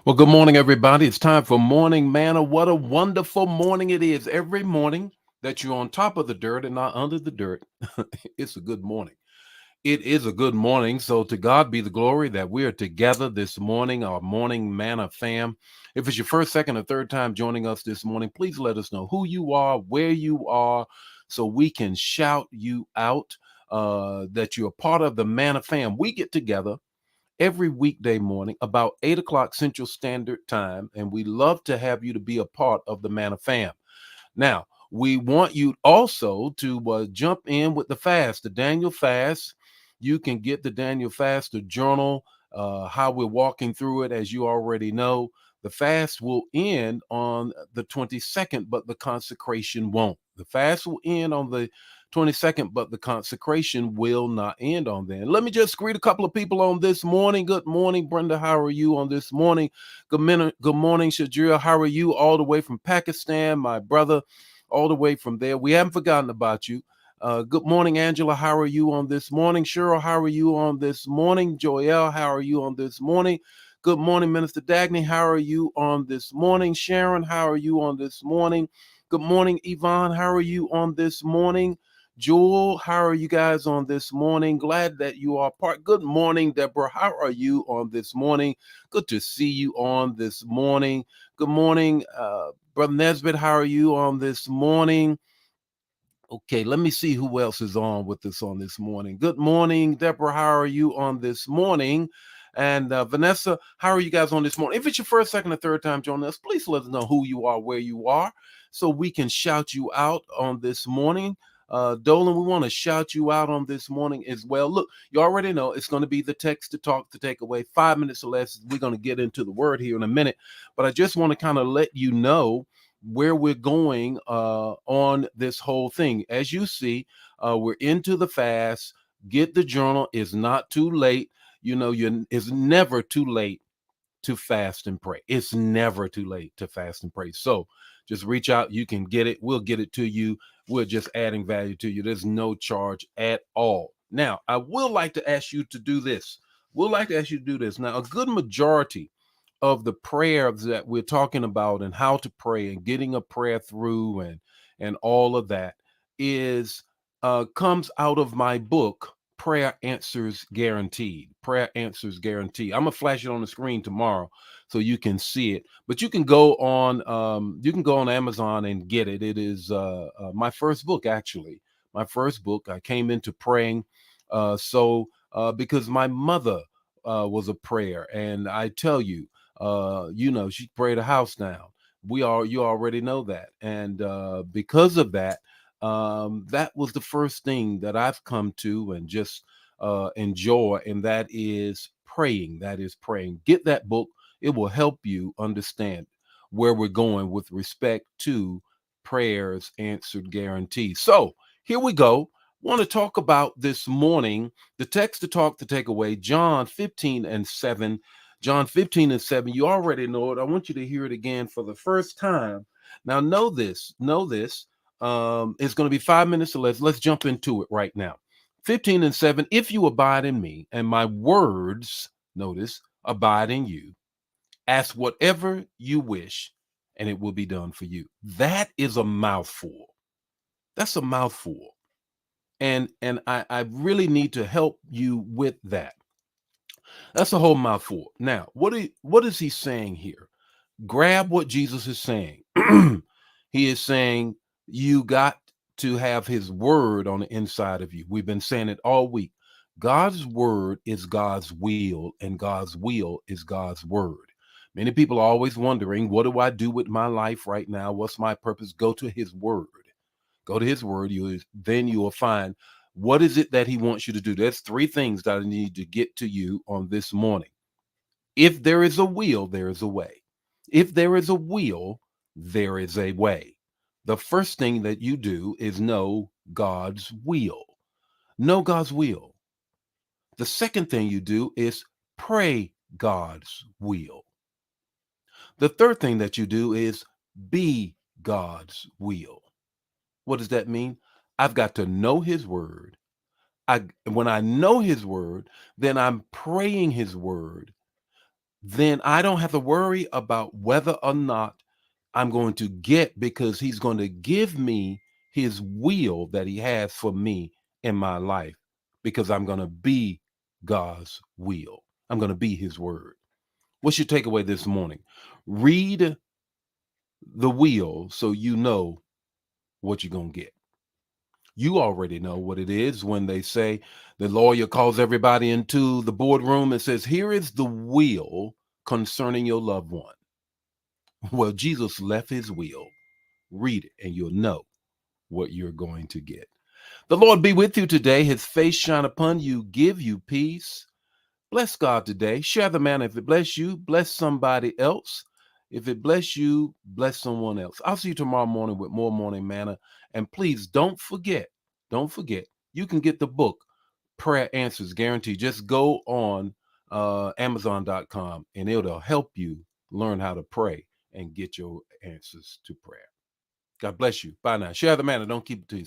Well, good morning, everybody. It's time for Morning Manna. What a wonderful morning it is. Every morning that you're on top of the dirt and not under the dirt, it's a good morning. It is a good morning. So, to God be the glory that we are together this morning, our Morning Manna fam. If it's your first, second, or third time joining us this morning, please let us know who you are, where you are, so we can shout you out that you're a part of the Manna fam. We get together every weekday morning about 8 o'clock Central Standard Time, and we love to have you to be a part of the Manna Fam. Now, we want you also to jump in with the fast, the Daniel fast. You can get the Daniel fast, the journal, how we're walking through it, as you already know. The fast will end on the 22nd, but the consecration won't. The fast will end on the 22nd, but the consecration will not end on then. Let me just greet a couple of people on this morning. Good morning, Brenda. How are you on this morning? Good morning, Shadria. How are you all the way from Pakistan? My brother, all the way from there. We haven't forgotten about you. Good morning, Angela. How are you on this morning? Cheryl, how are you on this morning? Joelle, how are you on this morning? Good morning, Minister Dagny. How are you on this morning? Sharon, how are you on this morning? Good morning, Yvonne. How are you on this morning? Jewel, how are you guys on this morning? Glad that you are part. Good morning, Deborah. How are you on this morning? Good to see you on this morning. Good morning, Brother Nesbitt. How are you on this morning? Okay, let me see who else is on with us on this morning. Good morning, Deborah. How are you on this morning? And Vanessa, how are you guys on this morning? If it's your first, second, or third time joining us, please let us know who you are, where you are, so we can shout you out on this morning. Dolan, we want to shout you out on this morning as well. Look, you already know it's going to be the text to talk to take away 5 minutes or less. We're going to get into the word here in a minute, but I just want to kind of let you know where we're going on this whole thing. As you see, we're into the fast. Get the journal. It's not too late. It's never too late to fast and pray. It's never too late to fast and pray. So just reach out. You can get it. We'll get it to you. We're just adding value to you. There's no charge at all. Now, I will like to ask you to do this. We'll like to ask you to do this. Now, a good majority of the prayers that we're talking about and how to pray and getting a prayer through and all of that is comes out of my book, Prayer Answers Guaranteed. Prayer Answers Guaranteed. I'm gonna flash it on the screen tomorrow so you can see it. But you can go on Amazon and get it. It is my first book, actually. My first book. I came into praying because my mother was a prayer, and I tell you, she prayed a house down. You already know that, and because of that, that was the first thing that I've come to and just enjoy, and that is praying. That is praying. Get that book. It will help you understand where we're going with respect to prayers answered guarantee. So here we go. Want to talk about this morning the text to talk to take away John 15 and 7. John 15 and 7. You already know it. I want you to hear it again for the first time. Now, know this. It's going to be 5 minutes or less. Let's jump into it right now. 15 and 7. If you abide in me and my words, notice, abide in you, ask whatever you wish and it will be done for you. That is a mouthful. That's a mouthful. And I really need to help you with that. That's a whole mouthful. Now, what is he saying here? Grab what Jesus is saying. He is saying you got to have his word on the inside of you. We've been saying it all week. God's word is God's will, and God's will is God's word. Many people are always wondering, what do I do with my life right now? What's my purpose? Go to his word. Go to his word. Then you will find what is it that he wants you to do. There's three things that I need to get to you on this morning. If there is a will, there is a way. If there is a will, there is a way. The first thing that you do is know God's will. Know God's will. The second thing you do is pray God's will. The third thing that you do is be God's will. What does that mean? I've got to know his word. When I know his word, then I'm praying his word. then I don't have to worry about whether or not I'm going to get, because he's going to give me his will that he has for me in my life, because I'm going to be God's will. I'm going to be his word. What's your takeaway this morning? Read the will so you know what you're going to get. You already know what it is when they say the lawyer calls everybody into the boardroom and says, "Here is the will concerning your loved one." Well, Jesus left his will. Read it and you'll know what you're going to get. The Lord be with you today. His face shine upon you, give you peace. Bless God today. Share the manna. If it bless you, bless somebody else. If it bless you, bless someone else. I'll see you tomorrow morning with more morning manna. And please don't forget, you can get the book, Prayer Answers Guaranteed. Just go on Amazon.com and it'll help you learn how to pray and get your answers to prayer. God bless you. Bye now. Share the manna. Don't keep it to yourself.